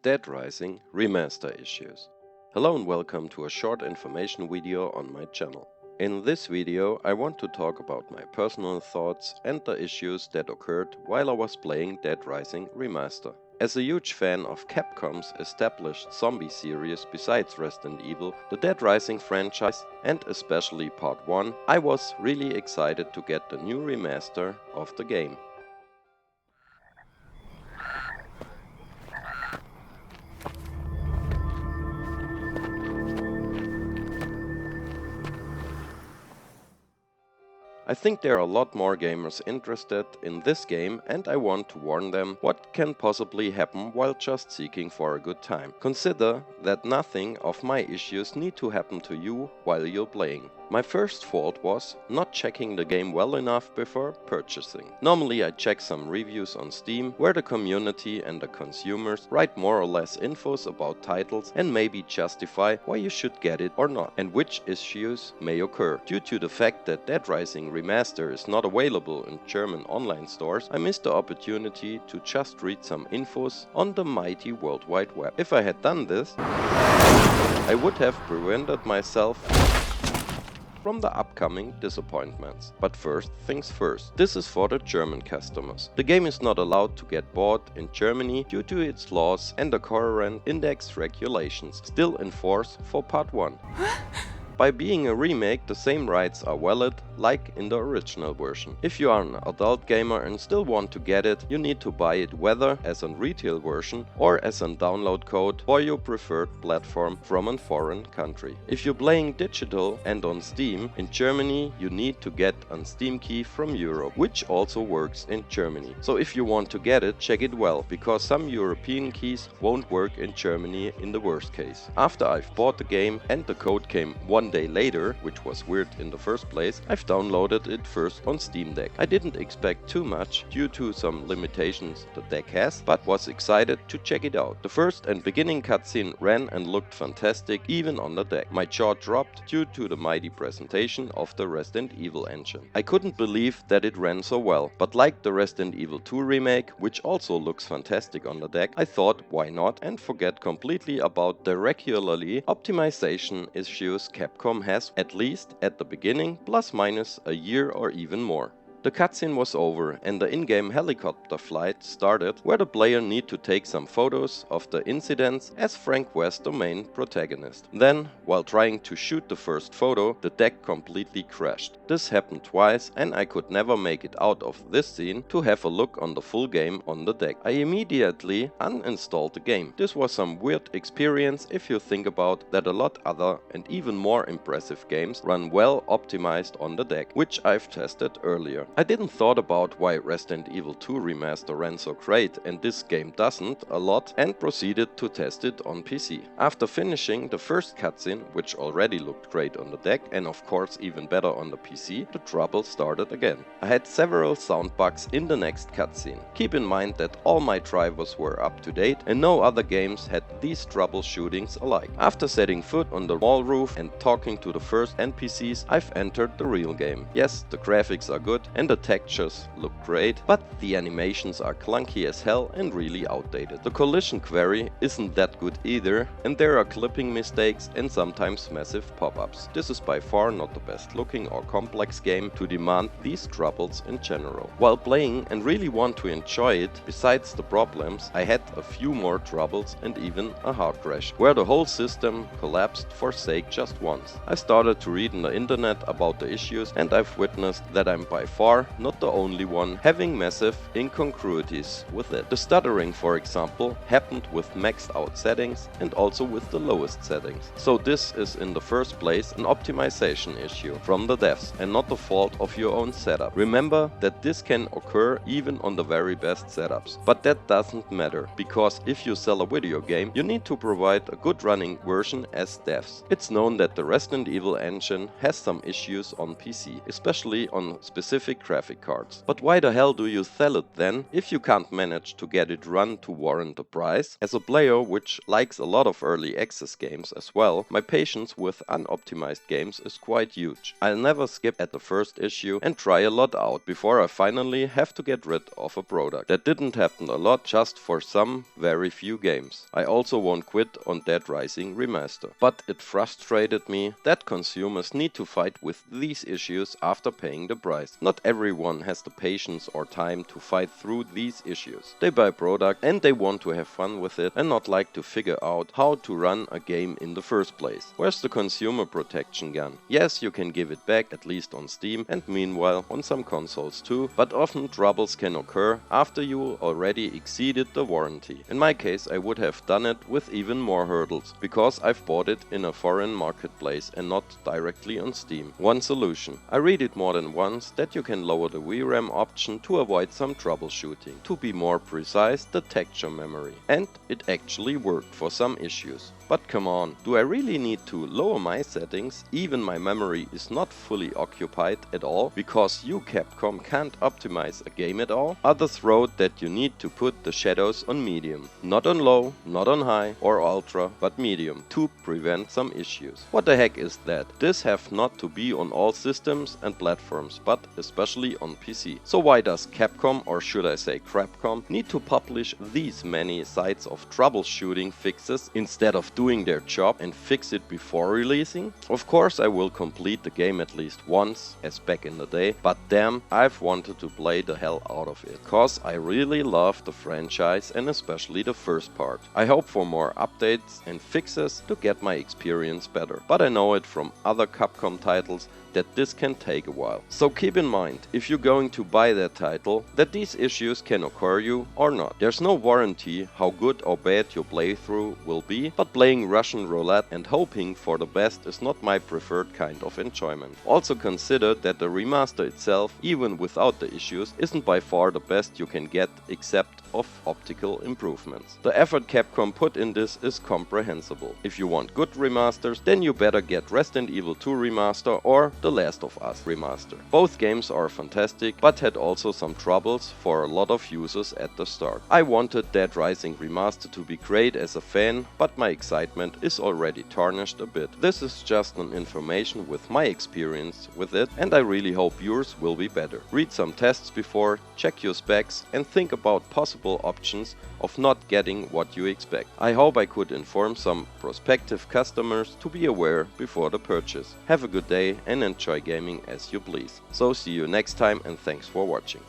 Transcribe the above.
Dead Rising Remaster issues. Hello and welcome to a short information video on my channel. In this video I want to talk about my personal thoughts and the issues that occurred while I was playing Dead Rising Remaster. As a huge fan of Capcom's established zombie series besides Resident Evil, the Dead Rising franchise, and especially Part 1, I was really excited to get the new remaster of the game. I think there are a lot more gamers interested in this game, and I want to warn them what can possibly happen while just seeking for a good time. Consider that nothing of my issues need to happen to you while you're playing. My first fault was not checking the game well enough before purchasing. Normally I check some reviews on Steam where the community and the consumers write more or less infos about titles and maybe justify why you should get it or not, and which issues may occur. Due to the fact that Dead Rising Remaster is not available in German online stores, I missed the opportunity to just read some infos on the mighty World Wide Web. If I had done this, I would have prevented myself from the upcoming disappointments. But first things first, this is for the German customers. The game is not allowed to get bought in Germany due to its laws and the current index regulations still in force for Part 1. By being a remake, the same rights are valid like in the original version. If you are an adult gamer and still want to get it, you need to buy it whether as a retail version or as a download code for your preferred platform from a foreign country. If you're playing digital and on Steam, in Germany you need to get a Steam key from Europe, which also works in Germany. So if you want to get it, check it well, because some European keys won't work in Germany in the worst case. After I've bought the game and the code came one day later, which was weird in the first place, I've downloaded it first on Steam Deck. I didn't expect too much due to some limitations the deck has, but was excited to check it out. The first and beginning cutscene ran and looked fantastic even on the deck. My jaw dropped due to the mighty presentation of the Resident Evil engine. I couldn't believe that it ran so well, but like the Resident Evil 2 remake, which also looks fantastic on the deck, I thought why not and forget completely about the regularly optimization issues Capcom has, at least at the beginning, plus minus a year or even more. The cutscene was over and the in-game helicopter flight started, where the player need to take some photos of the incidents as Frank West, the main protagonist. Then, while trying to shoot the first photo, the deck completely crashed. This happened twice and I could never make it out of this scene to have a look on the full game on the deck. I immediately uninstalled the game. This was some weird experience if you think about that a lot other and even more impressive games run well optimized on the deck, which I've tested earlier. I didn't thought about why Resident Evil 2 Remaster ran so great and this game doesn't a lot, and proceeded to test it on PC. After finishing the first cutscene, which already looked great on the deck and of course even better on the PC, the trouble started again. I had several sound bugs in the next cutscene. Keep in mind that all my drivers were up to date and no other games had these troubleshootings alike. After setting foot on the wall roof and talking to the first NPCs, I've entered the real game. Yes, the graphics are good and the textures look great, but the animations are clunky as hell and really outdated. The collision query isn't that good either, and there are clipping mistakes and sometimes massive pop-ups. This is by far not the best looking or complex game to demand these troubles in general. While playing and really want to enjoy it, besides the problems, I had a few more troubles and even a hard crash, where the whole system collapsed for sake just once. I started to read on the internet about the issues and I've witnessed that I'm by far not the only one having massive incongruities with it. The stuttering, for example, happened with maxed out settings and also with the lowest settings. So this is in the first place an optimization issue from the devs and not the fault of your own setup. Remember that this can occur even on the very best setups. But that doesn't matter, because if you sell a video game, you need to provide a good running version as devs. It's known that the Resident Evil engine has some issues on PC, especially on specific graphic cards. But why the hell do you sell it then if you can't manage to get it run to warrant the price? As a player which likes a lot of early access games as well, my patience with unoptimized games is quite huge. I'll never skip at the first issue and try a lot out before I finally have to get rid of a product. That didn't happen a lot, just for some very few games. I also won't quit on Dead Rising Remaster. But it frustrated me that consumers need to fight with these issues after paying the price. Not everyone has the patience or time to fight through these issues. They buy product and they want to have fun with it and not like to figure out how to run a game in the first place. Where's the consumer protection gun? Yes, you can give it back, at least on Steam, and meanwhile on some consoles too, but often troubles can occur after you already exceeded the warranty. In my case, I would have done it with even more hurdles, because I've bought it in a foreign marketplace and not directly on Steam. One solution. I read it more than once that you can lower the VRAM option to avoid some troubleshooting. To be more precise, the texture memory. And it actually worked for some issues. But come on, do I really need to lower my settings? Even my memory is not fully occupied at all, because you Capcom can't optimize a game at all? Others wrote that you need to put the shadows on medium. Not on low, not on high or ultra, but medium, to prevent some issues. What the heck is that? This have not to be on all systems and platforms, but especially on PC. So why does Capcom, or should I say Crapcom, need to publish these many sites of troubleshooting fixes instead of doing their job and fix it before releasing? Of course I will complete the game at least once, as back in the day, but damn, I've wanted to play the hell out of it, cause I really love the franchise and especially the first part. I hope for more updates and fixes to get my experience better, but I know it from other Capcom titles that this can take a while. So keep in mind, if you're going to buy that title, that these issues can occur you or not. There's no warranty how good or bad your playthrough will be, but playing Russian roulette and hoping for the best is not my preferred kind of enjoyment. Also consider that the remaster itself, even without the issues, isn't by far the best you can get except of optical improvements. The effort Capcom put in this is comprehensible. If you want good remasters, then you better get Resident Evil 2 Remaster or The Last of Us Remaster. Both games are fantastic, but had also some troubles for a lot of users at the start. I wanted Dead Rising Remaster to be great as a fan, but my excitement is already tarnished a bit. This is just an information with my experience with it, and I really hope yours will be better. Read some tests before, check your specs, and think about possible options of not getting what you expect. I hope I could inform some prospective customers to be aware before the purchase. Have a good day and enjoy gaming as you please. So see you next time and thanks for watching.